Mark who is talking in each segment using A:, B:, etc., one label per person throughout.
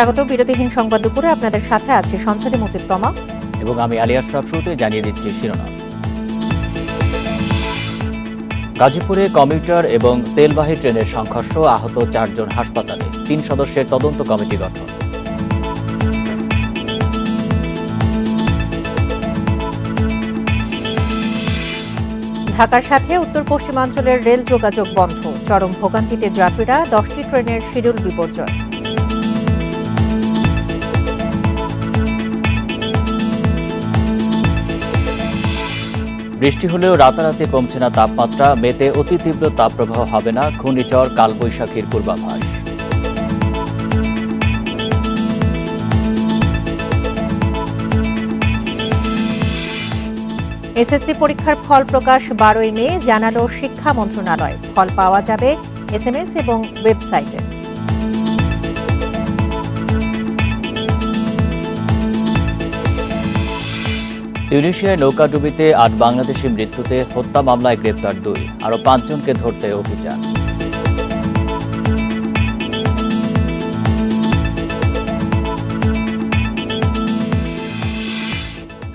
A: স্বাগত বিরতিহীন সংবাদ দুপুরে আপনাদের সাথে আছে সঞ্চারী মুজিব তমা
B: এবং আমি আলী আশরাফ। শুরুতে জানিয়ে দিচ্ছি শিরোনাম। গাজীপুরে কমিউটার এবং তেলবাহী ট্রেনের সংঘর্ষ, আহত 4 জন হাসপাতালে, 3 সদস্যের তদন্ত কমিটি গঠন।
A: ঢাকার সাথে উত্তর পশ্চিমাঞ্চলের রেল যোগাযোগ বন্ধ, চরম ভোগান্তিতে যাত্রীরা, 10টি ট্রেনের শিডিউল বিপর্যয়।
B: বৃষ্টি হলেও রাতারাতি কমছে না তাপমাত্রা, মেতে অতি তীব্র তাপপ্রবাহ হবে না, ঘূর্ণিঝড় কালবৈশাখীর পূর্বাভাস।
A: এসএসসি পরীক্ষার ফল প্রকাশ 12ই মে, জানালো শিক্ষা মন্ত্রণালয়। ফল পাওয়া যাবে এসএমএস এবং ওয়েবসাইটে।
B: তিউনিসিয়ায় নৌকাডুবিতে 8 বাংলাদেশি মৃত্যুতে, হত্যা মামলায় গ্রেপ্তার 2, আরও 5 জনকে ধরতে অভিযান।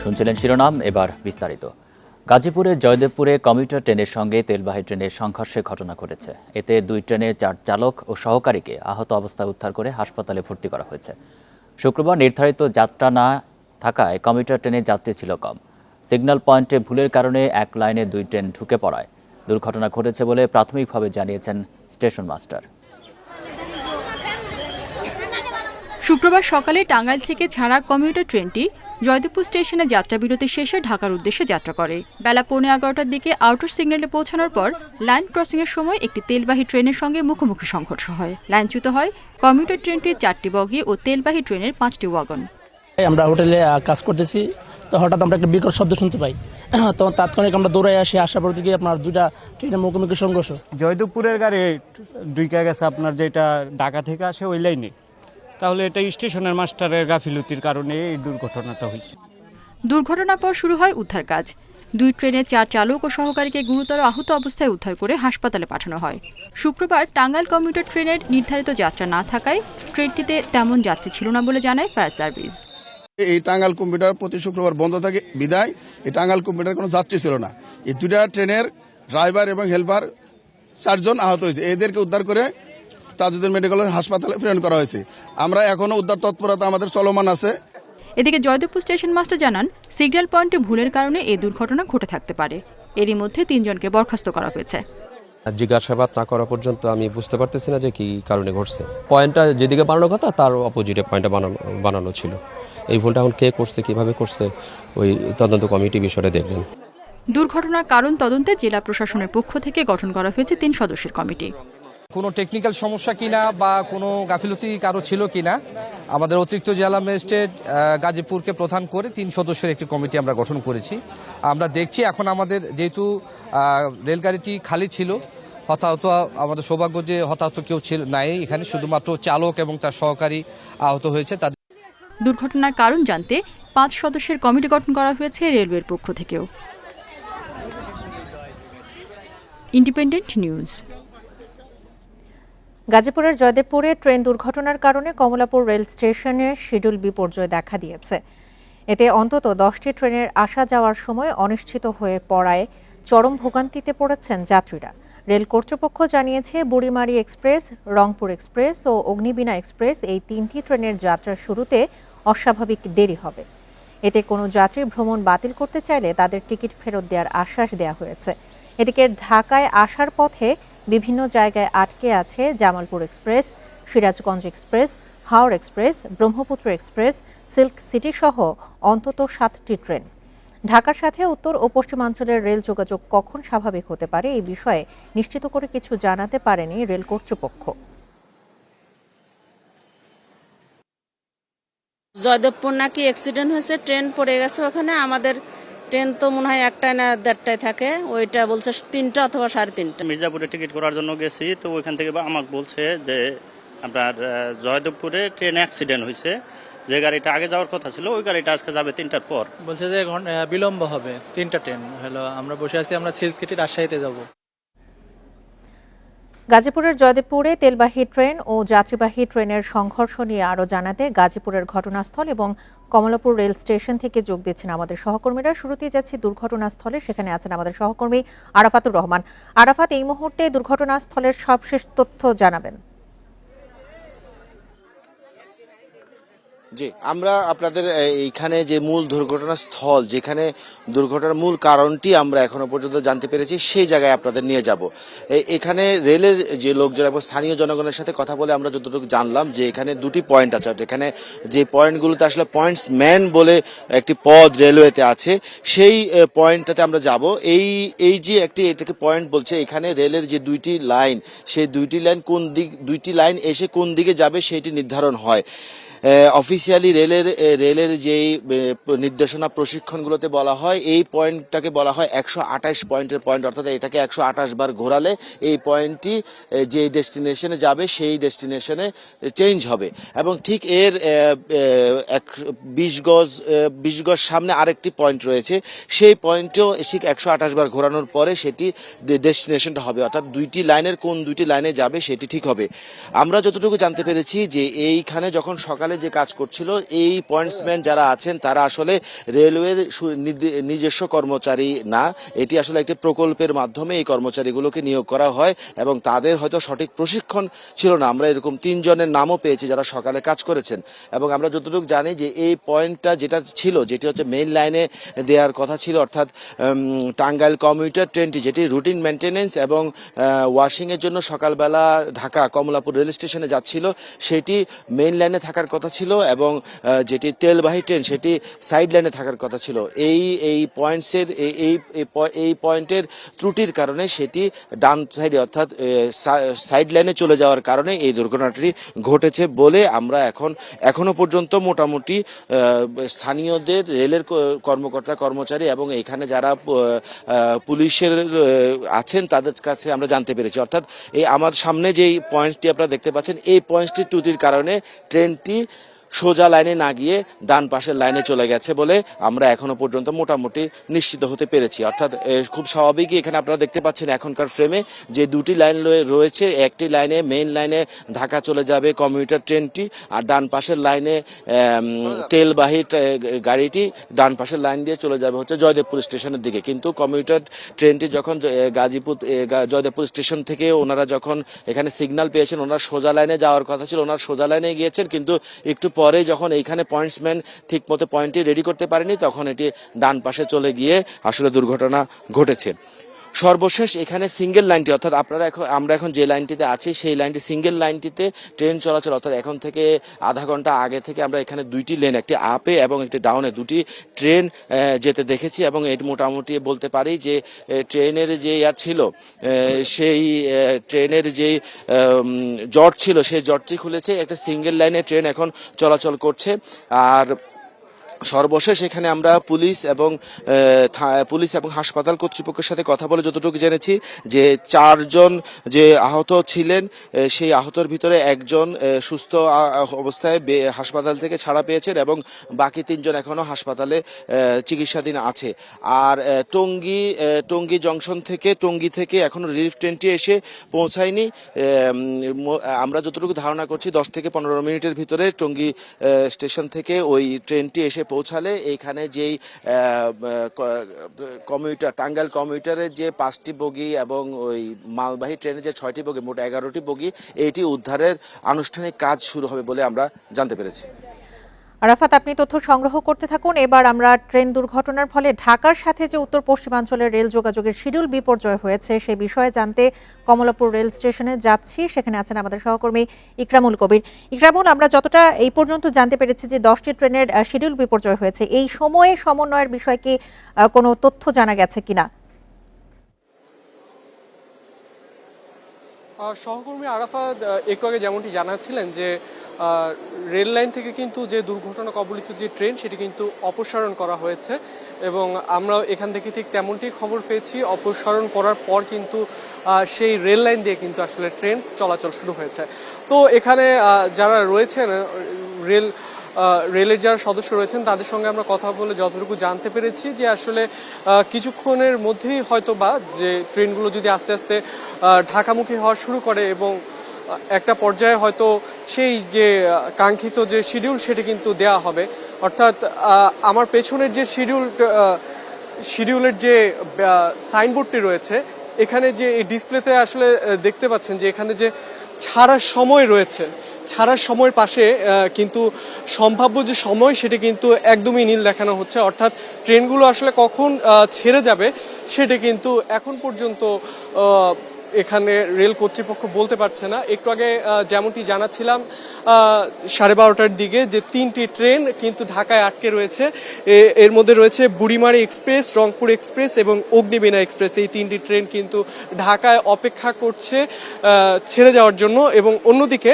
B: শুনছিলেন শিরোনাম, এবার বিস্তারিত। গাজীপুরের জয়দেবপুরে কমিউটার ট্রেনের সঙ্গে তেলবাহী ট্রেনের সংঘর্ষের ঘটনা ঘটেছে। এতে 2 ট্রেনের 4 চালক ও সহকারীকে আহত অবস্থায় উদ্ধার করে হাসপাতালে ভর্তি করা হয়েছে। শুক্রবার নির্ধারিত যাত্রা না থাকায় কমিউটার ট্রেনে যাত্রী ছিল কম। সিগন্যাল পয়েন্টে ভুলের কারণে এক লাইনে 2 ট্রেন ঢুকে পড়ায় দুর্ঘটনা ঘটেছে বলে প্রাথমিকভাবে জানিয়েছেন স্টেশন মাস্টার।
C: শুক্রবার সকালে টাঙ্গাইল থেকে ছাড়া কমিউটার ট্রেনটি জয়দেবপুর স্টেশনে যাত্রাবিরতি শেষে ঢাকার উদ্দেশ্যে যাত্রা করে। বেলা 11:15টার দিকে আউটার সিগন্যালে পৌঁছানোর পর লাইন ক্রসিংয়ের সময় একটি তেলবাহী ট্রেনের সঙ্গে মুখোমুখি সংঘর্ষ হয়। লাইনচ্যুত হয় কমিউটার ট্রেনটির 4টি বগি ও তেলবাহী ট্রেনের 5টি ওয়াগন।
D: আমরা হোটেলে কাজ করতেছি, তো হঠাৎ আমরা একটা বিকট শব্দ শুনতে পাই। তখন তাৎক্ষণিক আমরা দৌড়াই আসার পর দিকে আপনার 2টা ট্রেনের মুখোমুখি সংঘর্ষ।
E: জয়দেবপুরের গাড়ি ঢুকে গেছে আপনার যেটা ঢাকা থেকে আসে ওই লাইনে, তাহলে এটা স্টেশনের মাস্টারের গাফিলতির কারণে এই দুর্ঘটনাটা হয়েছে।
C: দুর্ঘটনার পর শুরু হয় উদ্ধার কাজ। 2 ট্রেনের 4 চালক ও সহকারীকে গুরুতর আহত অবস্থায় উদ্ধার করে হাসপাতালে পাঠানো হয়। শুক্রবার টাঙ্গাইল কমিউটার ট্রেনের নির্ধারিত যাত্রা না থাকায় ট্রেনটিতে তেমন যাত্রী ছিল না বলে জানায় ফায়ার সার্ভিস।
F: এই টাঙ্গাইল কম্পিউটার প্রতি শুক্রবার বন্ধ থাকে বিদায় এই টাঙ্গাইল কম্পিউটার কোনো যাত্রী ছিল না। এই 2টা ট্রেনের ড্রাইভার এবং হেল্পার 4 জন আহত হয়েছে। এদেরকে উদ্ধার করে তাজউদ্দিন মেডিকেল হাসপাতালে প্রেরণ করা হয়েছে। আমরা এখনো উদ্ধার তৎপরতা আমাদের চলমান আছে।
C: এদিকে জয়দেবপুর স্টেশন মাস্টার জানান, সিগন্যাল পয়েন্টে ভুলের কারণে এই দুর্ঘটনা ঘটে থাকতে পারে। এরই মধ্যে 3 জনকে বরখাস্ত করা হয়েছে।
G: জিজ্ঞাসাবাদ না করা পর্যন্ত আমি বুঝতে পারতেছি না যে কি কারণে ঘটছে। পয়েন্টটা যেদিকে বানানো কথা তার অপোজিটে পয়েন্টটা বানানো ছিল। এই ভুলটা এখন কে করছে, কিভাবে করছে, ওই তদন্ত কমিটি বিষয়ে দেখবেন।
C: দুর্ঘটনার কারণ তদন্তে জেলা প্রশাসনের পক্ষ থেকে গঠন করা হয়েছে 3 সদস্যের কমিটি।
H: কোনো টেকনিক্যাল সমস্যা কিনা বা কোনো গাফিলতি কারো ছিল কিনা আমাদের অতিরিক্ত জেলা ম্যাজিস্ট্রেট গাজীপুরকে প্রধান করে 3 সদস্যের একটি কমিটি আমরা গঠন করেছি। আমরা দেখছি এখন আমাদের যেহেতু রেলগাড়িটি খালি ছিল, হতাহত আমাদের সৌভাগ্য যে হতাহত কেউ ছিল নাই, এখানে শুধুমাত্র চালক এবং তার সহকারী আহত হয়েছে।
C: দুর্ঘটনার কারণ জানতে 5 সদস্যের কমিটি গঠন করা হয়েছে রেলওয়ের পক্ষ থেকেও। Independent news.
A: গাজীপুরের জয়দেবপুরে ট্রেন দুর্ঘটনার কারণে কমলাপুর রেল স্টেশনে শিডিউল বিপর্যয় দেখা দিয়েছে। এতে অন্তত 10টি ট্রেনের আসা যাওয়ার সময় অনিশ্চিত হয়ে পড়ায় চরম ভোগান্তিতে পড়েছেন যাত্রীরা। রেল কর্তৃপক্ষ জানিয়েছে, বুড়িমারি এক্সপ্রেস, রংপুর এক্সপ্রেস ও অগ্নিবীণা এক্সপ্রেস এই 3টি ট্রেনের যাত্রার শুরুতে অস্বাভাবিক দেরি হবে। এতে কোনো যাত্রী ভ্রমণ বাতিল করতে চাইলে তাদের টিকিট ফেরত দেওয়ার আশ্বাস দেওয়া হয়েছে। এদিকে ঢাকায় আসার পথে বিভিন্ন জায়গায় আটকে আছে Jamalpur express, Sirajganj express, Haor express, Brahmaputra express, silk city সহ অন্তত 7টি ট্রেন। ঢাকার সাথে উত্তর ও পশ্চিমাঞ্চলের রেল যোগাযোগ কখন স্বাভাবিক হতে পারে এই বিষয়ে নিশ্চিত করে কিছু জানাতে পারেনি রেল কর্তৃপক্ষ।
I: জয়দেবপুর নাকি অ্যাক্সিডেন্ট হয়েছে, ট্রেন পড়ে গেছে ওখানে। আমাদের ট্রেন তো মনে হয় 1টায় না 1:30টায় থাকে, ওইটা বলছে 3টা অথবা 3:30।
J: মির্জাপুরে টিকিট করার জন্য গেছি, তো ওইখান থেকে আমাকে বলছে যে আপনার জয়দেবপুরে ট্রেন অ্যাক্সিডেন্ট হয়েছে, যে গাড়িটা আগে যাওয়ার কথা ছিল ওই গাড়িটা আজকে যাবে 3টার পর।
D: বলছে যে বিলম্ব হবে, 3টা ট্রেন হলো। আমরা বসে আছি, আমরা সিল্ক সিটি রাজশাহীতে যাব।
A: গাজীপুরের জয়দেবপুরে তেলবাহী ট্রেন ও যাত্রীবাহী ট্রেনের সংঘর্ষ নিয়ে আরও জানাতে গাজীপুরের ঘটনাস্থল এবং কমলাপুর রেল স্টেশন থেকে যোগ দিচ্ছেন আমাদের সহকর্মীরা। শুরুতেই যাচ্ছি দুর্ঘটনাস্থলে, সেখানে আছেন আমাদের সহকর্মী আরাফাতুর রহমান। আরাফাত, এই মুহূর্তে দুর্ঘটনাস্থলের সবশেষ তথ্য জানাবেন।
K: জি, আমরা আপনাদের এইখানে যে মূল দুর্ঘটনাস্থল, যেখানে দুর্ঘটনার মূল কারণটি আমরা এখনো পর্যন্ত জানতে পেরেছি, সেই জায়গায় আপনাদের নিয়ে যাব। এখানে রেলের যে লোকজন এবং স্থানীয় জনগণের সাথে কথা বলে আমরা যতটুকু জানলাম যে এখানে দুটি পয়েন্ট আছে। এখানে যে পয়েন্টগুলোতে আসলে পয়েন্টসম্যান বলে একটি পদ রেলওয়েতে আছে, সেই পয়েন্টটাতে আমরা যাব। এই যে এটাকে পয়েন্ট বলছে, এখানে রেলের যে দুইটি লাইন, সেই দুইটি লাইন এসে কোন দিকে যাবে সেটি নির্ধারণ হয়। অফিসিয়ালি রেলের যেই নির্দেশনা প্রশিক্ষণগুলোতে বলা হয়, এই পয়েন্টটাকে বলা হয় 128 পয়েন্টের পয়েন্ট, অর্থাৎ এটাকে 128 বার ঘোরালে এই পয়েন্টটি যে ডেস্টিনেশনে যাবে সেই ডেস্টিনেশনে চেঞ্জ হবে। এবং ঠিক এর 20 গজ সামনে আরেকটি পয়েন্ট রয়েছে, সেই পয়েন্টেও ঠিক 128 বার ঘোরানোর পরে সেটি ডেস্টিনেশনটা হবে, অর্থাৎ দুইটি লাইনের কোন দুইটি লাইনে যাবে সেটি ঠিক হবে। আমরা যতটুকু জানতে পেরেছি যে এইখানে যখন সকালে যে কাজ করছিল, এই পয়েন্টসম্যান যারা আছেন তারা আসলে রেলওয়ের নিজস্ব কর্মচারী না, এটি আসলে একটি প্রকল্পের মাধ্যমে এই কর্মচারীগুলোকে নিয়োগ করা হয় এবং তাদের হয়তো সঠিক প্রশিক্ষণ ছিল না। আমরা এরকম 3 জনের নামও পেয়েছি যারা সকালে কাজ করেছেন। এবং আমরা যতটুকু জানি যে এই পয়েন্টটা যেটি হচ্ছে মেইন লাইনে দেওয়ার কথা ছিল, অর্থাৎ টাঙ্গাইল কমিউটার ট্রেনটি যেটি রুটিন মেনটেনেন্স এবং ওয়াশিংয়ের জন্য সকালবেলা ঢাকা কমলাপুর রেল স্টেশনে যাচ্ছিল, সেটি মেইন লাইনে থাকার কথা ছিল এবং যেটি তেলবাহী ট্রেন সেটি সাইড লাইনে থাকার কথা ছিল। এই পয়েন্টের ত্রুটির কারণে সেটি ডান সাইডে অর্থাৎ সাইড লাইনে চলে যাওয়ার কারণে এই দুর্ঘটনাটি ঘটেছে বলে আমরা এখনো পর্যন্ত মোটামুটি স্থানীয়দের, রেলের কর্মকর্তা কর্মচারী এবং এখানে যারা পুলিশের আছেন তাদের কাছে আমরা জানতে পেরেছি। অর্থাৎ এই আমার সামনে যেই পয়েন্টটি আপনারা দেখতে পাচ্ছেন, এই পয়েন্টটির ত্রুটির কারণে ট্রেনটি সোজা লাইনে না গিয়ে ডান পাশের লাইনে চলে গেছে বলে আমরা এখনো পর্যন্ত মোটামুটি নিশ্চিত হতে পেরেছি। অর্থাৎ খুব স্বাভাবিকই এখানে আপনারা দেখতে পাচ্ছেন এখনকার ফ্রেমে যে দুটি লাইন রয়েছে, একটি লাইনে মেইন লাইনে ঢাকা চলে যাবে কমিউটার ট্রেনটি, আর ডান পাশের লাইনে তেলবাহী গাড়িটি ডান পাশের লাইন দিয়ে চলে যাবে হচ্ছে জয়দেবপুর স্টেশনের দিকে। কিন্তু কমিউটার ট্রেনটি যখন জয়দেবপুর স্টেশন থেকে ওনারা যখন এখানে সিগন্যাল পেয়েছেন, ওনারা সোজা লাইনে যাওয়ার কথা ছিল, ওনারা সোজা লাইনে গিয়েছেন, কিন্তু একটু পরে যখন এইখানে পয়েন্টসম্যান ঠিক মতো পয়েন্টটি রেডি করতে পারেনি, তখন এটি ডান পাশে চলে গিয়ে আসলে দুর্ঘটনা ঘটেছে। সর্বশেষ এখানে সিঙ্গেল লাইনটি, অর্থাৎ আমরা এখন যে লাইনটিতে আছি সেই লাইনটি সিঙ্গেল লাইনটিতে ট্রেন চলাচল, অর্থাৎ এখন থেকে আধা ঘন্টা আগে থেকে আমরা এখানে দুইটি লেন, একটি আপে এবং একটি ডাউনে দুটি ট্রেন যেতে দেখেছি। এবং এটি মোটামুটি বলতে পারি যে ট্রেনের যে ছিল, সেই ট্রেনের যে জট ছিল সেই জটটি খুলেছে, একটা সিঙ্গেল লাইনে ট্রেন এখন চলাচল করছে। আর সর্বশেষ এখানে আমরা পুলিশ এবং হাসপাতাল কর্তৃপক্ষের সাথে কথা বলে যতটুকু জেনেছি যে 4 জন যে আহত ছিলেন, সেই আহতর ভিতরে একজন সুস্থ অবস্থায় হাসপাতাল থেকে ছাড়া পেয়েছেন এবং বাকি 3 জন এখনো হাসপাতালে চিকিৎসাধীন আছে। আর টঙ্গী জংশন থেকে এখনো রিলিফ ট্রেনটি এসে পৌঁছায়নি। আমরা যতটুকু ধারণা করছি 10 থেকে 15 মিনিটের ভিতরে টঙ্গী স্টেশন থেকে ওই ট্রেনটি এসে পৌঁছালে এইখানে যেই টাঙ্গাইল কমিউটারের যে 5টি বগি এবং ওই মালবাহী ট্রেনের যে 6টি বগি, মোট 11টি বগি, এইটি উদ্ধারের আনুষ্ঠানিক কাজ শুরু হবে বলে আমরা জানতে পেরেছি।
A: আরাফাত, আপনি তথ্য সংগ্রহ করতে থাকুন। এবার আমরা ট্রেন দুর্ঘটনার ফলে ঢাকার সাথে যে উত্তর পশ্চিমাঞ্চলের রেল যোগাযোগের শিডিউল বিপর্যয় হয়েছে সে বিষয়ে জানতে কমলাপুর রেল স্টেশনে যাচ্ছি। সেখানে আছেন আমাদের সহকর্মী ইকরামুল কবির। ইকরামুল, আমরা যতটা এই পর্যন্ত জানতে পেরেছি যে 10টি ট্রেনের শিডিউল বিপর্যয় হয়েছে, এই সময়ে সমন্বয়ের বিষয়ে কি কোনো তথ্য জানা গেছে কিনা?
L: সহকর্মী আরাফাত একটু আগে যেমনটি জানাচ্ছিলেন যে রেল লাইন থেকে কিন্তু যে দুর্ঘটনা কবলিত যে ট্রেন সেটি কিন্তু অপসারণ করা হয়েছে এবং আমরা এখান থেকে ঠিক তেমনটি খবর পেয়েছি। অপসারণ করার পর কিন্তু সেই রেল লাইন দিয়ে কিন্তু আসলে ট্রেন চলাচল শুরু হয়েছে। তো এখানে যারা রয়েছেন রেলের যারা সদস্য রয়েছেন তাদের সঙ্গে আমরা কথা বলে যতটুকু জানতে পেরেছি যে আসলে কিছুক্ষণের মধ্যেই হয়তো বা যে ট্রেনগুলো যদি আস্তে আস্তে ঢাকামুখী হওয়া শুরু করে এবং একটা পর্যায়ে হয়তো সেই যে কাঙ্ক্ষিত যে শিডিউল সেটি কিন্তু দেয়া হবে। অর্থাৎ আমার পেছনের যে শিডিউলের যে সাইনবোর্ডটি রয়েছে, এখানে যে এই ডিসপ্লেতে আসলে দেখতে পাচ্ছেন যে এখানে যে ছাড়ার সময় রয়েছে, ছাড়ার সময়ের পাশে কিন্তু সম্ভাব্য যে সময় সেটা কিন্তু একদমই নীল দেখানো হচ্ছে। অর্থাৎ ট্রেনগুলো আসলে কখন ছেড়ে যাবে সেটা কিন্তু এখন পর্যন্ত এখানে রেল কর্তৃপক্ষ বলতে পারছে না। একটু আগে যেমনটি জানাচ্ছিলাম 12:30টার দিকে যে 3টি ট্রেন কিন্তু ঢাকায় আটকে রয়েছে। এর মধ্যে রয়েছে বুড়িমারি এক্সপ্রেস, রংপুর এক্সপ্রেস এবং অগ্নিবীণা এক্সপ্রেস। এই 3টি ট্রেন কিন্তু ঢাকায় অপেক্ষা করছে ছেড়ে যাওয়ার জন্য। এবং অন্যদিকে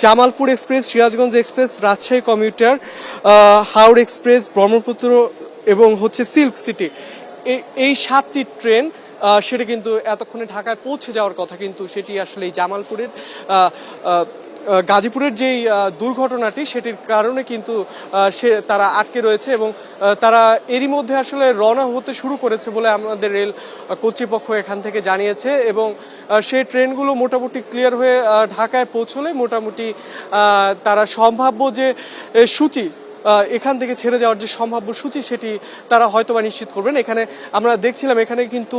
L: Jamalpur express, Sirajganj express, Rajshahi commuter, Haor express, Brahmaputra এবং সিল্ক সিটি, এই 7টি ট্রেন সেটা কিন্তু এতক্ষণে ঢাকায় পৌঁছে যাওয়ার কথা, কিন্তু সেটি আসলে এই জামালপুরের গাজীপুরের যেই দুর্ঘটনাটি সেটির কারণে কিন্তু তারা আটকে রয়েছে এবং তারা এরই মধ্যে আসলে রওনা হতে শুরু করেছে বলে আমাদের রেল কর্তৃপক্ষ এখান থেকে জানিয়েছে। এবং সেই ট্রেনগুলো মোটামুটি ক্লিয়ার হয়ে ঢাকায় পৌঁছলে মোটামুটি তারা সম্ভাব্য যে সূচি এখান থেকে ছেড়ে যাওয়ার যে সম্ভাব্য সূচি সেটি তারা হয়তোবা নিশ্চিত করবেন। এখানে আমরা দেখছিলাম এখানে কিন্তু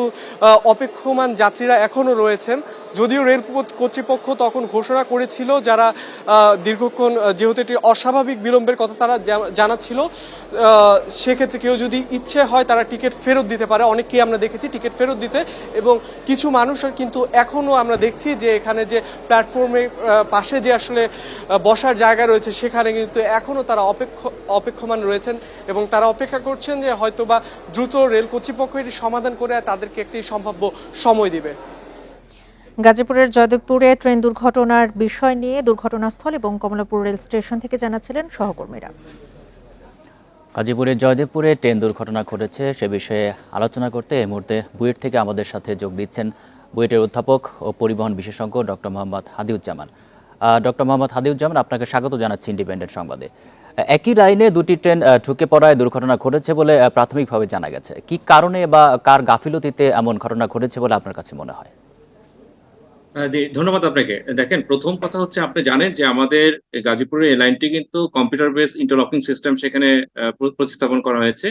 L: অপেক্ষমান যাত্রীরা এখনো রয়েছেন, যদিও রেল কর্তৃপক্ষ তখন ঘোষণা করেছিল যারা দীর্ঘক্ষণ যেহেতু এটি অস্বাভাবিক বিলম্বের কথা তারা জানাচ্ছিল, সেক্ষেত্রে কেউ যদি ইচ্ছে হয় তারা টিকিট ফেরত দিতে পারে। অনেককেই আমরা দেখেছি টিকিট ফেরত দিতে, এবং কিছু মানুষের কিন্তু এখনো আমরা দেখছি যে এখানে যে প্ল্যাটফর্মের পাশে যে আসলে বসার জায়গা রয়েছে সেখানে কিন্তু এখনো তারা অপেক্ষমান রয়েছেন এবং তারা অপেক্ষা করছেন যে হয়তোবা দ্রুত রেল কর্তৃপক্ষ এটি সমাধান করে তাদেরকে একটি সম্ভাব্য সময় দিবে।
A: গাজীপুরের জয়দেবপুরে ট্রেন দুর্ঘটনার বিষয় নিয়ে দুর্ঘটনাস্থল এবং কমলাপুর রেল স্টেশন থেকে জানাচ্ছিলেন সহকর্মীরা।
B: গাজীপুরের জয়দেবপুরে ট্রেন দুর্ঘটনা ঘটেছে সে বিষয়ে আলোচনা করতে এই মুহূর্তে বুয়েট থেকে আমাদের সাথে যোগ দিচ্ছেন বুয়েটের অধ্যাপক ও পরিবহন বিশেষজ্ঞ ডক্টর মোহাম্মদ হাদিউজ্জামান। ডক্টর মোহাম্মদ হাদিউজ্জামান, আপনাকে স্বাগত জানাচ্ছি ইন্ডিপেন্ডেন্ট সংবাদে। একই লাইনে দুটি ট্রেন ঢুকে পড়ায় দুর্ঘটনা ঘটেছে বলে প্রাথমিকভাবে জানা গেছে। কি কারণে বা কার গাফিলতিতে এমন ঘটনা ঘটেছে বলে আপনার কাছে মনে হয়?
M: ধন্যবাদ আপনাকে। দেখেন, প্রথম কথা হচ্ছে আপনি জানেন যে আমাদের গাজীপুরের এই লাইনটি কিন্তু কম্পিউটার বেস ইন্টারলকিং সিস্টেম সেখানে প্রতিস্থাপন করা হয়েছে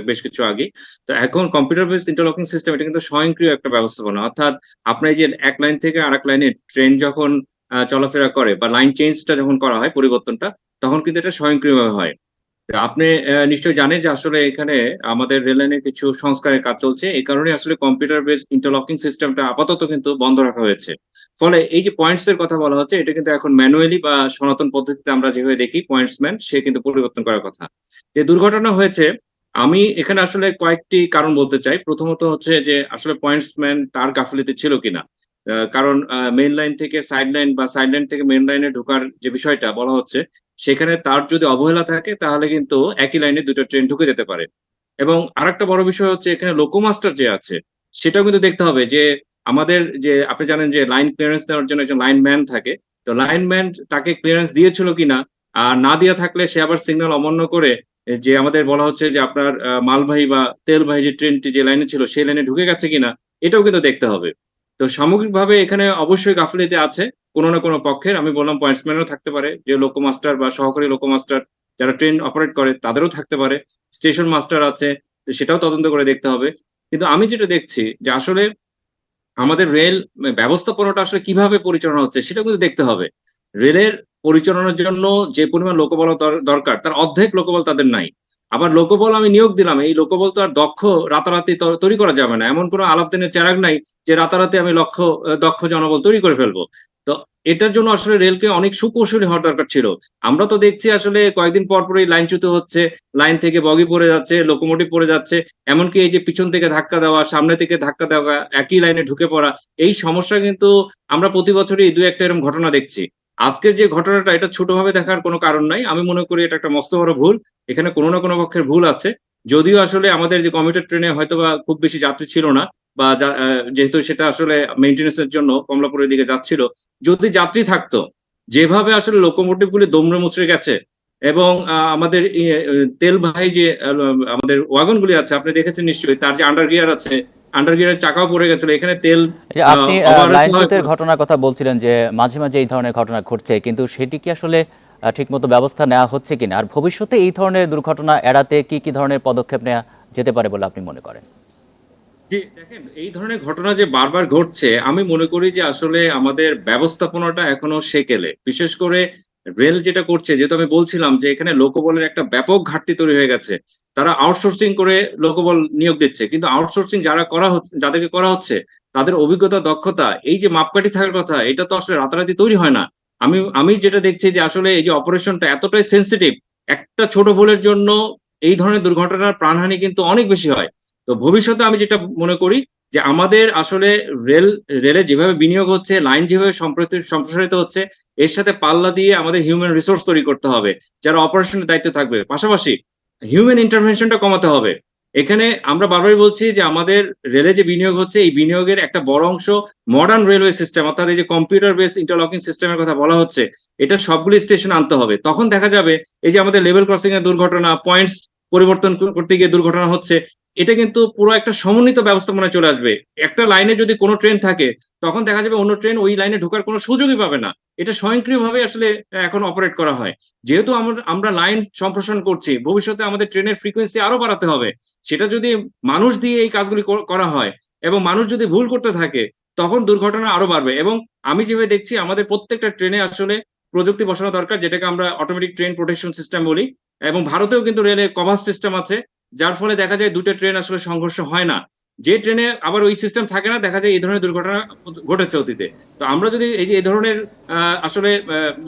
M: বেশ কিছু আগে। তো এখন কম্পিউটার বেস ইন্টারলকিং সিস্টেম এটা কিন্তু স্বয়ংক্রিয় একটা ব্যবস্থাপনা, অর্থাৎ আপনার যে এক লাইন থেকে আরেক লাইনে ট্রেন যখন চলাফেরা করে বা লাইন চেঞ্জটা যখন করা হয় পরিবর্তনটা, তখন কিন্তু এটা স্বয়ংক্রিয়ভাবে হয়। আপনি নিশ্চয়ই জানেন যে আসলে এখানে আমাদের রেল লাইনের কিছু সংস্কারের কাজ চলছে, এই কারণে আসলে কম্পিউটার বেস ইন্টারলকিং সিস্টেমটা আপাতত কিন্তু বন্ধ রাখা হয়েছে। ফলে এই যে পয়েন্টস এর কথা বলা হচ্ছে এটা কিন্তু এখন ম্যানুয়ালি বা সনাতন পদ্ধতিতে আমরা যেভাবে দেখি পয়েন্টসম্যান সে কিন্তু পরিবর্তন করার কথা। যে দুর্ঘটনা হয়েছে আমি এখানে আসলে কয়েকটি কারণ বলতে চাই। প্রথমত হচ্ছে যে আসলে পয়েন্টসম্যান তার গাফিলতি ছিল কিনা, কারণ মেইন লাইন থেকে সাইড লাইন বা সাইড লাইন থেকে মেইন লাইনে ঢোকার যে বিষয়টা বলা হচ্ছে সেখানে তার যদি অবহেলা থাকে তাহলে কিন্তু একই লাইনে দুটো ট্রেন ঢুকে যেতে পারে। এবং আরেকটা বড় বিষয় হচ্ছে এখানে লোকোমাস্টার যে আছে সেটাও কিন্তু দেখতে হবে যে আমাদের যে আপনি জানেন যে লাইন ক্লিয়ারেন্স দেওয়ার জন্য একজন লাইনম্যান থাকে, তো লাইনম্যান তাকে ক্লিয়ারেন্স দিয়েছিল কিনা, আর না দিয়ে থাকলে সে আবার সিগন্যাল অমান্য করে যে আমাদের বলা হচ্ছে যে আপনার মালবাহী বা তেলবাহী যে ট্রেনটি যে লাইনে ছিল সেই লাইনে ঢুকে গেছে কিনা এটাও কিন্তু দেখতে হবে। তো সামগ্রিকভাবে এখানে অবশ্যই গাফিলতি আছে কোনো না কোনো পক্ষের। আমি বললাম পয়েন্টসম্যানও থাকতে পারে, যে লোকোমাস্টার বা সহকারী লোকোমাস্টার যারা ট্রেন অপারেট করে তাদেরও থাকতে পারে, স্টেশন মাস্টার আছে, সেটাও তদন্ত করে দেখতে হবে। কিন্তু আমি যেটা দেখছি যে আসলে আমাদের রেল ব্যবস্থাপনাটা আসলে কিভাবে পরিচালনা হচ্ছে সেটা কিন্তু দেখতে হবে। রেলের পরিচালনার জন্য যে পরিমাণ লোকবল দরকার তার অর্ধেক লোকবল তাদের নাই। আবার লোকবল আমি নিয়োগ দিলাম, এই লোকবল তো আর রাতারাতি তৈরি করা যাবে না, এমন কোনো আলাপদিনের চেরাগ নাই যে রাতারাতি আমি দক্ষ জনবল তৈরি করে ফেলবো। তো এটার জন্য আসলে রেলকে অনেক সুকৌশলী হওয়ার দরকার ছিল। আমরা তো দেখছি আসলে কয়েকদিন পর পরই লাইনচ্যুত হচ্ছে, লাইন থেকে বগি পড়ে যাচ্ছে, লোকোমোটিভ পড়ে যাচ্ছে, এমনকি এই যে পিছন থেকে ধাক্কা দেওয়া, সামনে থেকে ধাক্কা দেওয়া, একই লাইনে ঢুকে পড়া, এই সমস্যা কিন্তু আমরা প্রতি বছরই দু একটা এরকম ঘটনা দেখছি। আজকের যে ঘটনাটা এটা ছোটভাবে দেখার কোনো কারণ নাই, আমি মনে করি এটা একটা মস্ত বড় ভুল। এখানে কোনো না কোনো পক্ষের ভুল আছে, যদিও আসলে আমাদের যে কমিউটার ট্রেনে হয়তোবা খুব বেশি যাত্রী ছিল না, বা যেহেতু সেটা আসলে মেইনটেনেন্সের জন্য কমলাপুরের দিকে যাচ্ছিল, যদি যাত্রী থাকতো, যেভাবে আসলে লোকোমোটিভ গুলি দমড়ে মুচড়ে গেছে এবং আমাদের তেলবাহী যে আমাদের ওয়াগনগুলি আছে, আপনি দেখেছেন নিশ্চয়ই, তার যে আন্ডার গিয়ার আছে, আন্ডার গিয়ারের চাকাও পড়ে গেছিল, এখানে তেল
B: আপনি লাইনচ্যুতের ঘটনার কথা বলছিলেন যে মাঝে মাঝে এই ধরনের ঘটনা ঘটছে, কিন্তু সেটি কি আসলে ঠিকমতো ব্যবস্থা নেওয়া হচ্ছে কিনা, আর ভবিষ্যতে এই ধরনের দুর্ঘটনা এড়াতে কি কি ধরনের পদক্ষেপ নেওয়া যেতে পারে বলে আপনি মনে করেন?
M: জি দেখেন, এই ধরনের ঘটনা যে বারবার ঘটছে, আমি মনে করি যে আসলে আমাদের ব্যবস্থাপনাটা এখনো সেকেলে। বিশেষ করে রেল যেটা করছে, যেহেতু আমি বলছিলাম যে এখানে লোকবলের একটা ব্যাপক ঘাটতি তৈরি হয়ে গেছে, তারা আউটসোর্সিং করে লোকবল নিয়োগ দিচ্ছে, কিন্তু আউটসোর্সিং যারা করা হচ্ছে, যাদেরকে করা হচ্ছে, তাদের অভিজ্ঞতা, দক্ষতা, এই যে মাপকাঠি থাকার কথা, এটা তো আসলে রাতারাতি তৈরি হয় না। আমি যেটা দেখছি যে আসলে এই যে অপারেশনটা এতটাই সেন্সিটিভ, একটা ছোট ভুলের জন্য এই ধরনের দুর্ঘটনার প্রাণহানি কিন্তু অনেক বেশি হয়। তো ভবিষ্যতে আমি যেটা মনে করি যে আমাদের আসলে রেলে যেভাবে বিনিয়োগ হচ্ছে, লাইন যেভাবে সম্প্রসারিত হচ্ছে, এর সাথে পাল্লা দিয়ে আমাদের হিউম্যান রিসোর্স তৈরি করতে হবে যারা অপারেশনের দায়িত্বে থাকবে। পাশাপাশি হিউম্যান ইন্টারভেনশনটা কমাতে হবে। এখানে আমরা বারবারই বলছি যে আমাদের রেলে যে বিনিয়োগ হচ্ছে, এই বিনিয়োগের একটা বড় অংশ মডার্ন রেলওয়ে সিস্টেম, অর্থাৎ এই যে কম্পিউটার বেস ইন্টারলকিং সিস্টেমের কথা বলা হচ্ছে, এটা সবগুলি স্টেশন আনতে হবে। তখন দেখা যাবে এই যে আমাদের লেভেল ক্রসিং এর দুর্ঘটনা, পয়েন্টস পরিবর্তন করতে গিয়ে দুর্ঘটনা হচ্ছে, এটা কিন্তু পুরো একটা সমন্বিত ব্যবস্থাপনায় চলে আসবে। একটা লাইনে যদি কোনো ট্রেন থাকে, তখন দেখা যাবে অন্য ট্রেন ওই লাইনে ঢোকার কোনো সুযোগই পাবে না। এটা স্বয়ংক্রিয়ভাবে আসলে এখন অপারেট করা হয়। যেহেতু আমরা লাইন সম্প্রসারণ করছি, ভবিষ্যতে আমাদের ট্রেনের ফ্রিকোয়েন্সি আরো বাড়াতে হবে। সেটা যদি মানুষ দিয়ে এই কাজগুলি করা হয় এবং মানুষ যদি ভুল করতে থাকে, তখন দুর্ঘটনা আরো বাড়বে। এবং আমি যেভাবে দেখছি, আমাদের প্রত্যেকটা ট্রেনে আসলে প্রযুক্তি বসানো দরকার, যেটাকে আমরা অটোমেটিক ট্রেন প্রোটেকশন সিস্টেম বলি। এবং ভারতেও কিন্তু রেলে কভার সিস্টেম আছে, যার ফলে দেখা যায় দুটো ট্রেন আসলে সংঘর্ষ হয় না। যে ট্রেনে আবার ওই সিস্টেম থাকে না, দেখা যায় এই ধরনের দুর্ঘটনা ঘটেছে অতীতে। তো আমরা যদি এই ধরনের আসলে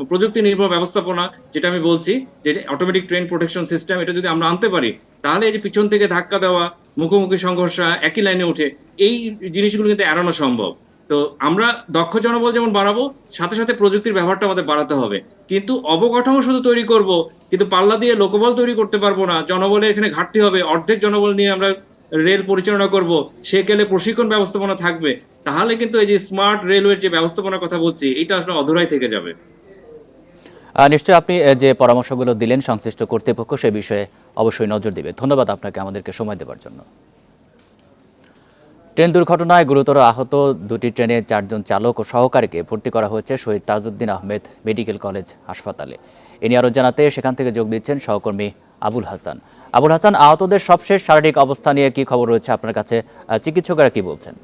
M: প্রযুক্তি নির্ভর ব্যবস্থাপনা, যেটা আমি বলছি যে অটোমেটিক ট্রেন প্রোটেকশন সিস্টেম, এটা যদি আমরা আনতে পারি, তাহলে এই যে পিছন থেকে ধাক্কা দেওয়া, মুখোমুখি সংঘর্ষ, একই লাইনে উঠে, এই জিনিসগুলো কিন্তু এড়ানো সম্ভব। তো আমরা দক্ষ জনবল যেমন বাড়াবো, সাথে সাথে প্রযুক্তির ব্যবহারটা আমাদের বাড়াতে হবে। কিন্তু অবকাঠামো শুধু তৈরি করব, কিন্তু পাল্লা দিয়ে লোকবল তৈরি করতে পারবো না। জনবলের এখানে ঘাটতি হবে, অর্ধেক জনবল নিয়ে আমরা রেল পরিচালনা করব, সেকেলে প্রশিক্ষণ ব্যবস্থাপনা থাকবে, তাহলে কিন্তু এই যে স্মার্ট রেলওয়ের যে ব্যবস্থাপনার কথা বলছি, এটা আসলে অধরাই থেকে যাবে।
B: নিশ্চয়ই আপনি যে পরামর্শগুলো দিলেন, সংশ্লিষ্ট কর্তৃপক্ষ সে বিষয়ে অবশ্যই নজর দিবে। ধন্যবাদ আপনাকে আমাদেরকে সময় দেওয়ার জন্য। ট্রেন দুর্ঘটনায় গুরুতর আহত দুটি ট্রেনে 4 জন চালক ও সহকারীকে ভর্তি করা হয়েছে শহীদ তাজউদ্দিন আহমেদ মেডিকেল কলেজ হাসপাতালে। এ নিয়ে আরও জানাতে সেখান থেকে যোগ দিচ্ছেন সহকর্মী আবুল হাসান। আবুল হাসান, আহতদের সবশেষ শারীরিক অবস্থা নিয়ে কি খবর রয়েছে আপনার কাছে? চিকিৎসকরা কি বলছেন?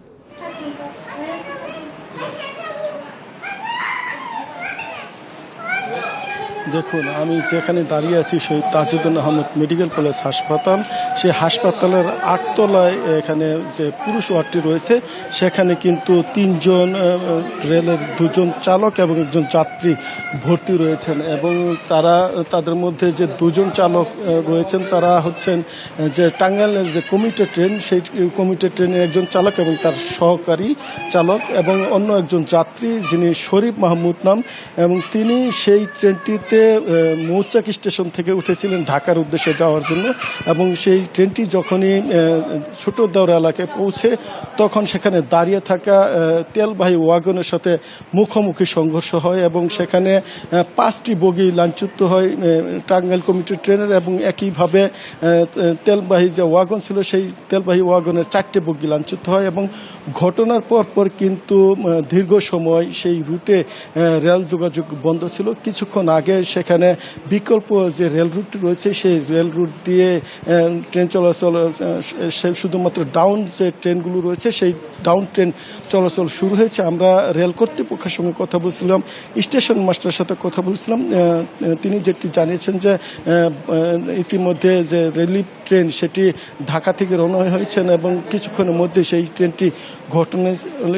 N: দেখুন, আমি যেখানে দাঁড়িয়ে আছি শহীদ তাজউদ্দিন আহমেদ মেডিকেল কলেজ হাসপাতাল, সেই হাসপাতালের 8 তলায় এখানে যে পুরুষ ওয়ার্ডটি রয়েছে, সেখানে কিন্তু 3 জন রেলের 2 জন চালক এবং 1 জন যাত্রী ভর্তি রয়েছেন। এবং তাদের মধ্যে যে 2 জন চালক রয়েছেন, তারা হচ্ছেন যে টাঙ্গাইলের যে কমিউটার ট্রেন, সেই কমিউটার ট্রেনের 1 জন চালক এবং তার সহকারী চালক, এবং অন্য 1 জন যাত্রী যিনি শরীফ মাহমুদ নাম, এবং তিনি সেই ট্রেনটিতে মৌচাক স্টেশন থেকে উঠেছিলেন ঢাকার উদ্দেশ্যে যাওয়ার জন্য। এবং সেই ট্রেনটি যখনই ছোট দেওরা এলাকায় পৌঁছে, তখন সেখানে দাঁড়িয়ে থাকা তেলবাহী ওয়াগনের সাথে মুখোমুখি সংঘর্ষ হয় এবং সেখানে 5টি বগি লাইনচ্যুত হয় টাঙ্গাইল কমিউটার ট্রেনের। এবং একইভাবে তেলবাহী যে ওয়াগন ছিল, সেই তেলবাহী ওয়াগনের 4টে বগি লাইনচ্যুত হয়। এবং ঘটনার পর কিন্তু দীর্ঘ সময় সেই রুটে রেল যোগাযোগ বন্ধ ছিল। কিছুক্ষণ আগে সেখানে বিকল্প যে রেল রুটটি রয়েছে, সেই রেল রুট দিয়ে ট্রেন চলাচল, শুধুমাত্র ডাউন যে ট্রেনগুলো রয়েছে, সেই ডাউন ট্রেন চলাচল শুরু হয়েছে। আমরা রেল কর্তৃপক্ষের সঙ্গে কথা বলছিলাম, স্টেশন মাস্টারের সাথে কথা বলছিলাম। তিনি যেটি জানিয়েছেন যে ইতিমধ্যে যে রিলিফ ট্রেন, সেটি ঢাকা থেকে রওনা হয়েছেন এবং কিছুক্ষণের মধ্যে সেই ট্রেনটি ঘটনায়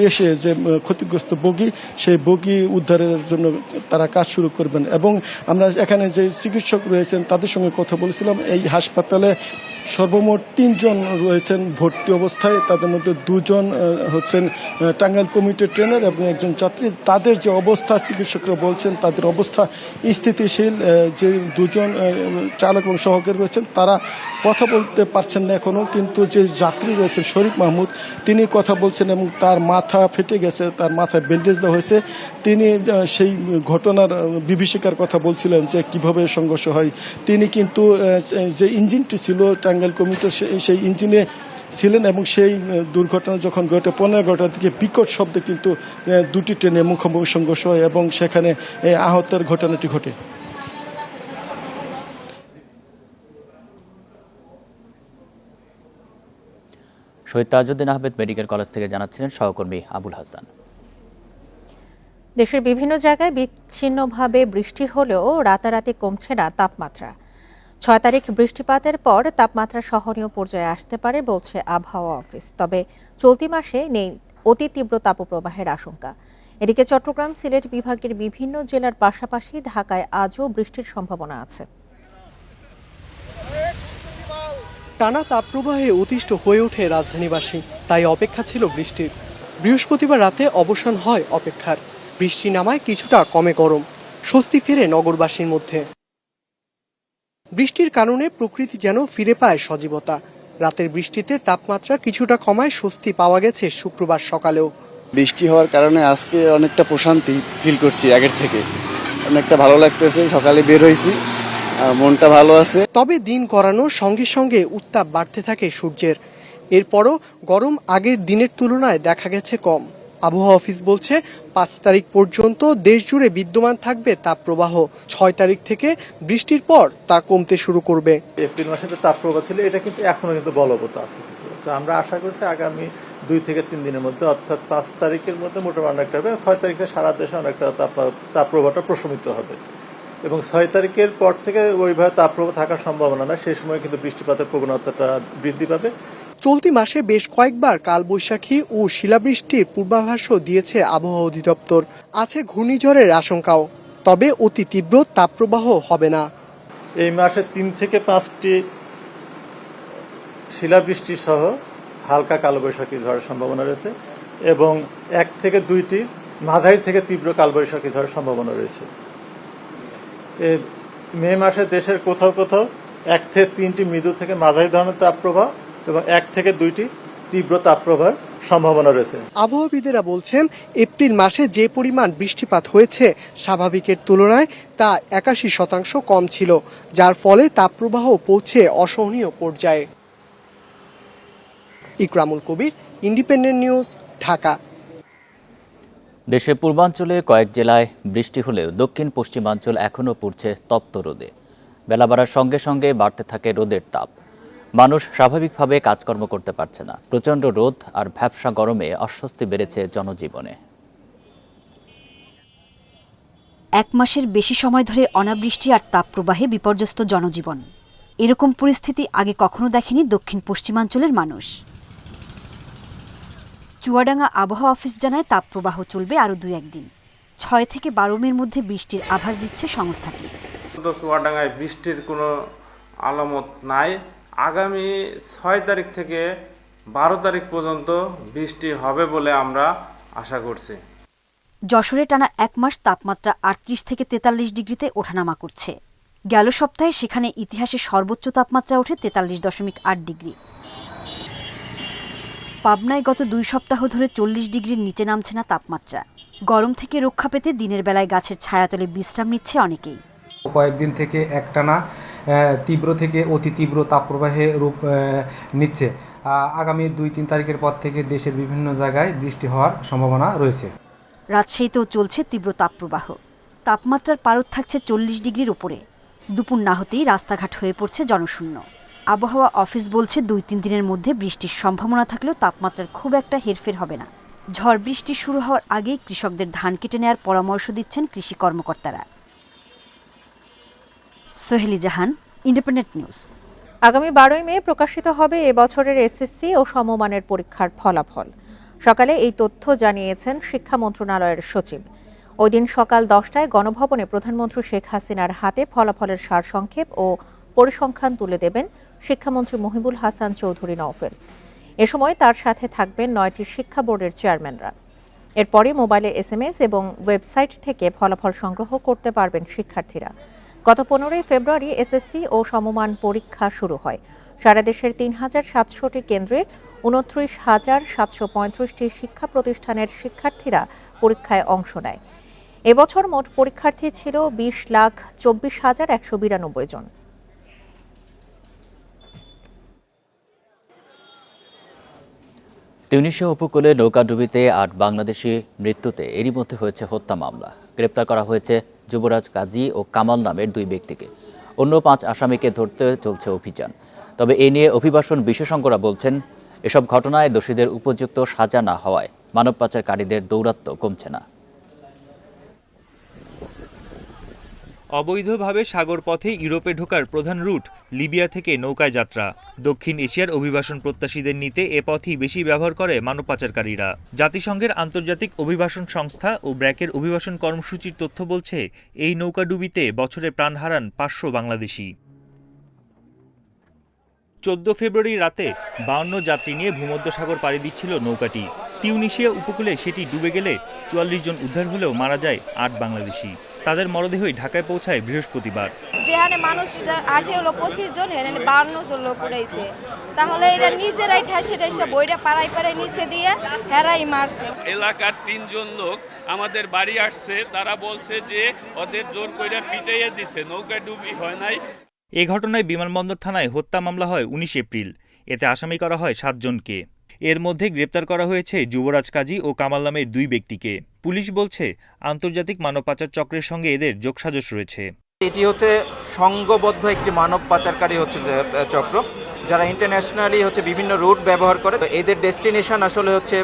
N: এসে যে ক্ষতিগ্রস্ত বগি, সেই বগি উদ্ধারের জন্য তারা কাজ শুরু করবেন। এবং আমরা এখানে যে চিকিৎসক রয়েছেন, তাদের সঙ্গে কথা বলছিলাম। এই হাসপাতালে সর্বমোট 3 জন রয়েছেন ভর্তি অবস্থায়। তাদের মধ্যে 2 জন হচ্ছেন টাঙ্গাইল কমিউটার ট্রেনের এবং একজন যাত্রী। তাদের যে অবস্থা চিকিৎসকরা বলছেন তাদের অবস্থা স্থিতিশীল। যে 2 জন চালক এবং সহকারী রয়েছেন তারা কথা বলতে পারছেন না এখনো, কিন্তু যে যাত্রী রয়েছেন শরীফ মাহমুদ তিনি কথা বলছেন এবং তার মাথা ফেটে গেছে, তার মাথায় ব্যান্ডেজ দেওয়া হয়েছে। তিনি সেই ঘটনার বিভীষিকার কথা বলছিলেন যে কিভাবে সংঘর্ষ হয়। তিনি কিন্তু যে ইঞ্জিনটি ছিল টাঙ্গাইল কমিউটার সেই ইঞ্জিনে ছিলেন এবং সেই দুর্ঘটনা যখন ঘটে 15-11টার দিকে বিকট শব্দে কিন্তু 2টি ট্রেনে মুখোমুখি সংঘর্ষ হয় এবং সেখানে আহতের ঘটনাটি ঘটে।
B: শহীদ তাজউদ্দিন আহমেদ মেডিকেল কলেজ থেকে জানাচ্ছিলেন সহকর্মী আবুল হাসান।
A: দেশের বিভিন্ন জায়গায় বিচ্ছিন্নভাবে বৃষ্টি হলেও রাতারাতি কমছে না তাপমাত্রা। 6 তারিখ বৃষ্টিপাতের পর তাপমাত্রা সহনীয় পর্যায়ে আসতে পারে বলছে আবহাওয়া অফিস। তবে চলতি মাসে নেই অতি তীব্র তাপপ্রবাহের আশঙ্কা। এদিকে চট্টগ্রাম, সিলেট বিভাগের বিভিন্ন জেলার পাশাপাশি ঢাকায় আজও বৃষ্টির সম্ভাবনা আছে।
L: টানা তাপপ্রবাহে অতিষ্ঠ হয়ে ওঠে রাজধানীবাসী, তাই অপেক্ষা ছিল বৃষ্টির। বৃহস্পতিবার রাতে অবসান হয় অপেক্ষার। বৃষ্টি নামায় কিছুটা কমে গরম, স্বস্তি ফেরে নগরবাসীর মধ্যে। বৃষ্টির কারণে প্রকৃতি যেন ফিরে পায় সজীবতা। রাতের বৃষ্টিতে তাপমাত্রা কিছুটা কমায় স্বস্তি পাওয়া গেছে শুক্রবার সকালেও।
O: বৃষ্টি হওয়ার কারণে আজকে অনেকটা প্রশান্তি ফিল করছি, আগের থেকে অনেকটা ভালো লাগতেছে। সকালে বের হয়েছি, মনটা ভালো আছে।
L: তবে দিন গড়ানোর সঙ্গে সঙ্গে উত্তাপ বাড়তে থাকে সূর্যের। এরপরও গরম আগের দিনের তুলনায় দেখা গেছে কম। আবহাওয়া অফিস বলছে 5 তারিখ পর্যন্ত দেশ জুড়ে বিদ্যমান থাকবে তাপপ্রবাহ। 6 তারিখ থেকে বৃষ্টির পর তা কমতে শুরু করবে।
P: এপ্রিল মাসে যে তাপপ্রবাহ ছিল এটা কিন্তু এখনো কিন্তু বলবৎ আছে। তো আমরা আশা করছি আগামী 2 থেকে 3 দিনের মধ্যে, অর্থাৎ 5 তারিখের মধ্যে মোটামুটি অনেকটা হবে। 6 তারিখে সারা দেশে অনেকটা তাপপ্রবাহটা প্রশমিত হবে এবং 6 তারিখের পর থেকে ওইভাবে তাপপ্রবাহ থাকার সম্ভাবনা না। সেই সময় কিন্তু বৃষ্টিপাতের প্রবণতাটা বৃদ্ধি পাবে।
L: চলতি মাসে বেশ কয়েকবার কালবৈশাখী ও শিলাবৃষ্টির পূর্বাভাসও দিয়েছে আবহাওয়া অধিদপ্তর। আছে ঘূর্ণিঝড়ের আশঙ্কাও, তবে অতি তীব্র তাপপ্রবাহ হবে না।
P: এই মাসে 3 থেকে 5টি শিলাবৃষ্টি সহ হালকা কালবৈশাখী ঝড়ের সম্ভাবনা রয়েছে এবং 1 থেকে 2টি মাঝারি থেকে তীব্র কালবৈশাখী ঝড়ের সম্ভাবনা রয়েছে। মে মাসে দেশের কোথাও কোথাও 1 থেকে 3টি মৃদু থেকে মাঝারি ধরনের তাপপ্রবাহ এবং 1 থেকে 2টি তীব্র তাপপ্রবাহের সম্ভাবনা রয়েছে।
L: আবহাওয়াবিদেরা বলছেন এপ্রিল মাসে যে পরিমাণ বৃষ্টিপাত হয়েছে স্বাভাবিকের তুলনায় তা 81% কম ছিল, যার ফলে তাপপ্রবাহ পৌঁছে অসহনীয় পর্যায়ে। ইকরামুল কবির, ইন্ডিপেন্ডেন্ট নিউজ, ঢাকা।
B: দেশের পূর্বাঞ্চলে কয়েক জেলায় বৃষ্টি হলেও দক্ষিণ পশ্চিমাঞ্চল এখনও পুড়ছে তপ্ত রোদে। বেলা বাড়ার সঙ্গে সঙ্গে বাড়তে থাকে রোদের তাপ। মানুষ স্বাভাবিকভাবে কাজকর্ম করতে পারছে না। প্রচণ্ড রোদ আর ভ্যাপসা গরমে অস্বস্তি বেড়েছে জনজীবনে।
Q: 1 মাসের বেশি সময় ধরে অনাবৃষ্টি আর তাপপ্রবাহে বিপর্যস্ত জনজীবন। এরকম পরিস্থিতি আগে কখনো দেখেনি দক্ষিণ পশ্চিমাঞ্চলের মানুষ। চুয়াডাঙ্গা আবহাওয়া অফিস জানায় তাপপ্রবাহ চলবে আরও 2-1 দিন। 6 থেকে 12 মের মধ্যে বৃষ্টির আভাস দিচ্ছে সংস্থাটি।
R: চুয়াডাঙ্গায় বৃষ্টির কোনো আলামত নাই। আগামী 6 তারিখ থেকে 12 তারিখ পর্যন্ত বৃষ্টি হবে বলে আমরা আশা করছি।
Q: যশোরে টানা 1 মাস তাপমাত্রা 38 থেকে 43 ডিগ্রিতে ওঠানামা করছে। গেল সপ্তাহে সেখানে ইতিহাসে সর্বোচ্চ তাপমাত্রা ওঠে 43.8 ডিগ্রি। পাবনায় গত 2 সপ্তাহ ধরে 40 ডিগ্রির নিচে নামছে না তাপমাত্রা। গরম থেকে রক্ষা পেতে দিনের বেলায় গাছের ছায়াতলে বিশ্রাম নিচ্ছে অনেকেই।
S: কয়েকদিন থেকে একটানা তীব্র থেকে অতি তীব্র তাপপ্রবাহে রূপ নিচ্ছে। আগামী 2-3 তারিখের পর থেকে দেশের বিভিন্ন জায়গায় বৃষ্টি হওয়ার সম্ভাবনা রয়েছে।
Q: রাজশাহীতেও চলছে তীব্র তাপপ্রবাহ। তাপমাত্রার পারদ থাকছে 40 ডিগ্রির উপরে। দুপুর না হতেই রাস্তাঘাট হয়ে পড়ছে জনশূন্য। আবহাওয়া অফিস বলছে 2-3 দিনের মধ্যে বৃষ্টির সম্ভাবনা থাকলেও তাপমাত্রার খুব একটা হেরফের হবে না। ঝড় বৃষ্টি শুরু হওয়ার আগেই কৃষকদের ধান কেটে নেওয়ার পরামর্শ দিচ্ছেন কৃষি কর্মকর্তারা। সোহেলি জাহান, ইন্ডিপেন্ডেন্ট নিউজ।
A: আগামী 12 মে প্রকাশিত হবে এবছরের এসএসসি ও সমমানের পরীক্ষার ফলাফল। সকালে এই তথ্য জানিয়েছেন শিক্ষা মন্ত্রণালয়ের সচিব। ওই দিন সকাল 10টায় গণভবনে প্রধানমন্ত্রী শেখ হাসিনার হাতে ফলাফলের সারসংক্ষেপ ও পরিসংখ্যান তুলে দেবেন শিক্ষামন্ত্রী মহিবুল হাসান চৌধুরী নওফেল। এ সময় তার সাথে থাকবেন 9টি শিক্ষা বোর্ডের চেয়ারম্যানরা। এরপরই মোবাইলে SMS এবং ওয়েবসাইট থেকে ফলাফল সংগ্রহ করতে পারবেন শিক্ষার্থীরা। গত 15ই ফেব্রুয়ারি এসএসসি ও সমমান পরীক্ষা শুরু হয়। সারা দেশের 3,700টি কেন্দ্রে 29,735টি শিক্ষা প্রতিষ্ঠানের শিক্ষার্থীরা পরীক্ষায় অংশ নেয়। এবছর মোট পরীক্ষার্থী ছিল 20,24,192 জন।
B: তিউনিসিয়া উপকূলে নৌকাডুবিতে 8 বাংলাদেশি মৃত্যুতে এরই মধ্যে হয়েছে হত্যা মামলা। গ্রেপ্তার করা হয়েছে যুবরাজ কাজী ও কামাল নামের 2 ব্যক্তিকে। অন্য 5 আসামিকে ধরতে চলছে অভিযান। তবে এ নিয়ে অভিবাসন বিশেষজ্ঞরা বলছেন, এসব ঘটনায় দোষীদের উপযুক্ত সাজা না হওয়ায় মানব পাচারকারীদের দৌরাত্ম্য কমছে না।
T: অবৈধভাবে সাগর পথে ইউরোপে ঢোকার প্রধান রুট লিবিয়া থেকে নৌকায় যাত্রা। দক্ষিণ এশিয়ার অভিবাসন প্রত্যাশীদের নিতে এ পথই বেশি ব্যবহার করে মানব পাচারকারীরা। জাতিসংঘের আন্তর্জাতিক অভিবাসন সংস্থা ও ব্র্যাকের অভিবাসন কর্মসূচির তথ্য বলছে, এই নৌকাডুবিতে বছরে প্রাণ হারান 500 বাংলাদেশি। 14 ফেব্রুয়ারি রাতে 52 যাত্রী নিয়ে ভূমধ্যসাগর পাড়ি দিচ্ছিল নৌকাটি। তিউনিসিয়া উপকূলে সেটি ডুবে গেলে 44 জন উদ্ধার হলেও মারা যায় 8 বাংলাদেশি। তাদের মরদেহই ঢাকায় পৌঁছায় বৃহস্পতিবার।
U: যেখানে মানুষ আটে হলো 25 জন, এখানে 52 জন লোক উড়াইছে। তাহলে এরা নিজেরাই ঠাসে বইটা পাড়াই নিচে দিয়ে হেরাই মারছে।
V: এলাকার 3 জন লোক আমাদের বাড়ি আসছে, তারা বলছে যে ওদের জোর কইরা পিটাইয়া দিছে, নৌকা ডুবি হয় নাই।
T: এ ঘটনায় বিমানবন্দর থানায় হত্যা মামলা হয় 19 এপ্রিল। এতে আসামি করা হয় 7 জনকে। এর মধ্যে গ্রেপ্তার করা হয়েছে যুবরাজ কাজী ও কামাল নামের 2 ব্যক্তিকে। পুলিশ বলছে, আন্তর্জাতিক মানব পাচার চক্রের সঙ্গে এদের যোগসাজশ রয়েছে।
W: এটি হচ্ছে সংঘবদ্ধ একটি মানব পাচারকারী হচ্ছে যে চক্র, যারা ইন্টারন্যাশনালি হচ্ছে বিভিন্ন রুট ব্যবহার করে। তো এদের ডেস্টিনেশন আসলে হচ্ছে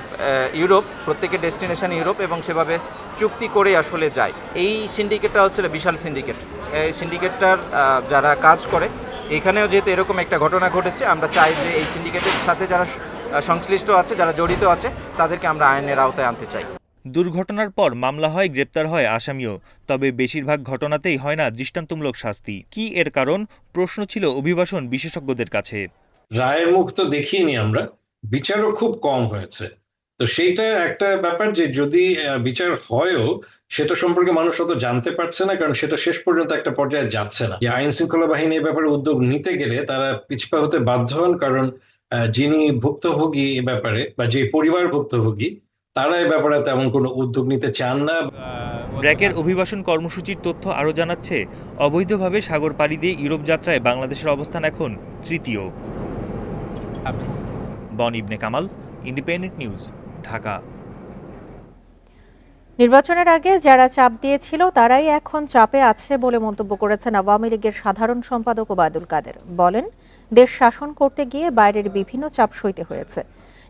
W: ইউরোপ, প্রত্যেকের ডেস্টিনেশন ইউরোপ, এবং সেভাবে চুক্তি করে আসলে যায়। এই সিন্ডিকেটটা হচ্ছে বিশাল সিন্ডিকেট। এই সিন্ডিকেটটার যারা কাজ করে, এখানেও যেহেতু এরকম একটা ঘটনা ঘটেছে, আমরা চাই যে এই সিন্ডিকেটের সাথে যারা সংশ্লিষ্ট আছে, যারা জড়িত আছে, তাদেরকে আমরা আইনের আওতায় আনতে চাই।
T: দুর্ঘটনার পর মামলা হয়, গ্রেপ্তার হয় আসামিও। তবে বেশিরভাগ ঘটনাতেই হয় না দৃষ্টান্তমূলক শাস্তি। কি এর কারণ? প্রশ্ন ছিল অভিবাসন বিশেষজ্ঞদের কাছে।
X: রায়ের মুখ তো দেখিনি আমরা, বিচারও খুব কম হয়েছে। তো সেইটা একটা ব্যাপার যে যদি বিচার হয়ও, সেটা সম্পর্কে মানুষ অত জানতে পারছে না, কারণ সেটা শেষ পর্যন্ত একটা পর্যায়ে যাচ্ছে না। আইন শৃঙ্খলা বাহিনী এ ব্যাপারে উদ্যোগ নিতে গেলে তারা পিছপা হতে বাধ্য হন, কারণ যিনি ভুক্তভোগী এ ব্যাপারে বা যে পরিবার ভুক্তভোগী, তারা এ ব্যাপারে তেমন কোনো উদ্যোগ নিতে চান না।
T: ব্র্যাকের অভিবাসন কর্মসূচির তথ্য আরও জানাচ্ছে, অবৈধভাবে সাগর পাড়ি দিয়ে ইউরোপ যাত্রায় বাংলাদেশের অবস্থান এখন তৃতীয়। বন ইবনে কামাল, ইন্ডিপেন্ডেন্ট নিউজ, ঢাকা।
A: নির্বাচনের আগে যারা চাপ দিয়েছিল তারাই এখন চাপে আছে বলে মন্তব্য করেছেন আওয়ামী লীগের সাধারণ সম্পাদক ওবায়দুল কাদের। বলেন, দেশ শাসন করতে গিয়ে বাইরের বিভিন্ন চাপ সইতে হয়েছে।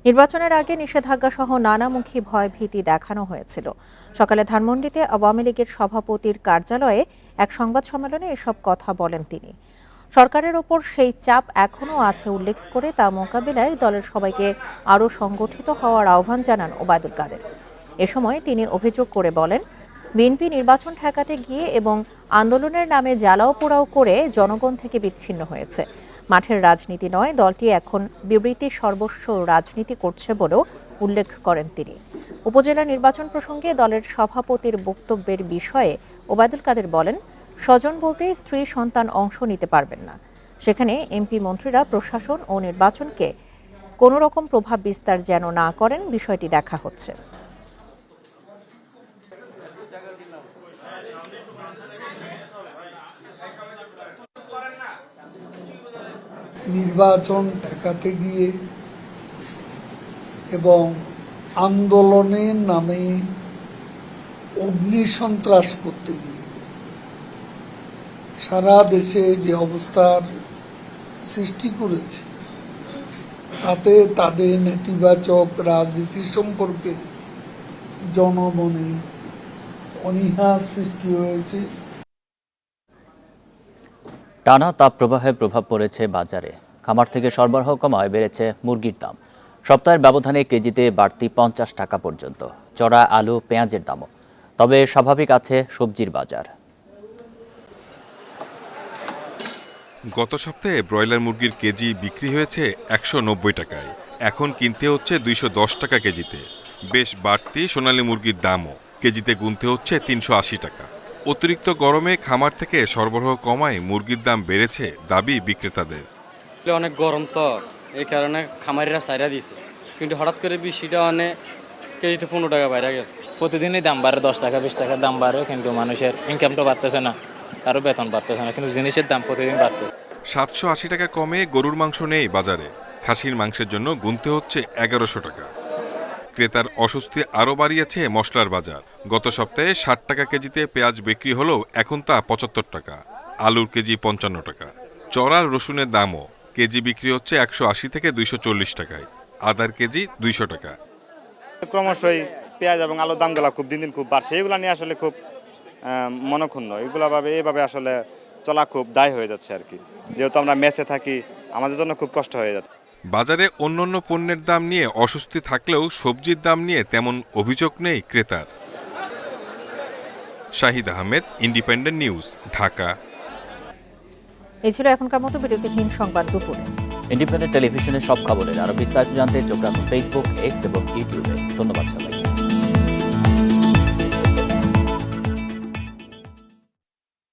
A: নির্বাচনের আগে নিষেধাজ্ঞা সহ নানামুখী ভয় ভীতি দেখানো হয়েছিল। সকালে ধানমন্ডিতে আওয়ামী লীগের সভাপতির কার্যালয়ে এক সংবাদ সম্মেলনে এসব কথা বলেন তিনি। সরকারের ওপর সেই চাপ এখনও আছে উল্লেখ করে তা মোকাবিলায় দলের সবাইকে আরও সংগঠিত হওয়ার আহ্বান জানান ওবায়দুল কাদের। এ সময় তিনি অভিযোগ করে বলেন, বিএনপি নির্বাচন ঠেকাতে গিয়ে এবং আন্দোলনের নামে জ্বালাও পোড়াও করে জনগণ থেকে বিচ্ছিন্ন হয়েছে। মাঠের রাজনীতি নয়, দলটি এখন বিবৃতি সর্বস্ব রাজনীতি করছে বলেও উল্লেখ করেন তিনি। উপজেলা নির্বাচন প্রসঙ্গে দলের সভাপতির বক্তব্যের বিষয়ে ওবায়দুল কাদের বলেন, স্বজন বলতে স্ত্রী সন্তান অংশ নিতে পারবেন না। সেখানে এমপি মন্ত্রীরা প্রশাসন ও নির্বাচনকে কোনো রকম প্রভাব বিস্তার যেন না করেন, বিষয়টি দেখা হচ্ছে।
Y: নির্বাচন ঠেকাতে গিয়ে এবং আন্দোলনের নামে অগ্নিসন্ত্রাস করতে গিয়ে সারা দেশে যে অবস্থার সৃষ্টি করেছে, তাতে তাদের নেতিবাচক রাজনীতি সম্পর্কে জনমনে অনীহা সৃষ্টি হয়েছে।
B: টানা তাপপ্রবাহের প্রভাব পড়েছে বাজারে। খামার থেকে সরবরাহ কমায় বেড়েছে মুরগির দাম। সপ্তাহের ব্যবধানে কেজিতে বাড়তি 50 টাকা পর্যন্ত। চড়া আলু, পেঁয়াজের দামও। তবে স্বাভাবিক আছে সবজির বাজার।
C: গত সপ্তাহে ব্রয়লার মুরগির কেজি বিক্রি হয়েছে 190 টাকায়, এখন কিনতে হচ্ছে 210 টাকা কেজিতে। বেশ বাড়তি সোনালী মুরগির দামও, কেজিতে গুনতে হচ্ছে 380 টাকা। অতিরিক্ত গরমে খামার থেকে সরবরাহ কমায় মুরগির দাম বেড়েছে দাবি বিক্রেতাদের।
E: অনেক গরম তো এই কারণে খামারিরা চাইরা দিছে, কিন্তু হঠাৎ করে বৃষ্টিটা অনেক কেজিতে 15 টাকা বাইরে গেছে।
F: প্রতিদিনই দাম বাড়ে, 10 টাকা 20 টাকা দাম বাড়ে, কিন্তু মানুষের ইনকামটা বাড়তেছে না, কারো বেতন বাড়তেছে না, কিন্তু জিনিসের দাম প্রতিদিন বাড়তেছে।
C: 780 টাকা কমে গরুর মাংস নেই বাজারে, খাসির মাংসের জন্য গুনতে হচ্ছে 1100 টাকা। ক্রেতার অস্বস্তি আরও বাড়িয়েছে মশলার বাজার। গত সপ্তাহে 60 টাকা কেজিতে পেঁয়াজ বিক্রি হলেও এখন তা 75 টাকা, আলুর কেজি 55 টাকা। চড়ার রসুনের দামও, কেজি বিক্রি হচ্ছে 180 থেকে 240 টাকায়, আদার কেজি 200 টাকা।
G: ক্রমশই পেঁয়াজ এবং আলুর দামগুলো খুব দিন দিন খুব বাড়ছে, এগুলো নিয়ে আসলে খুব মনক্ষুণ্ণ। এভাবে আসলে চলা খুব দায় হয়ে যাচ্ছে আর কি, যেহেতু আমরা মেসে থাকি, আমাদের জন্য খুব কষ্ট হয়ে যাচ্ছে।
C: বাজারে অন্যান্য পণ্যের দাম নিয়ে অস্বস্তি থাকলেও সবজির দাম নিয়ে তেমন অভিযোগ নেই ক্রেতার। Shahid Ahmed, independent news, Dhaka.
A: এই ছিল এখনকার মতো বিরতিহীন সংবাদ দুপুরে।
B: ইন্ডিপেন্ডেন্ট টেলিভিশনের সব খবরের আরো বিস্তারিত জানতে চোখ রাখুন ফেসবুক, এক্স এবং ইউটিউবে। ধন্যবাদ সবাই।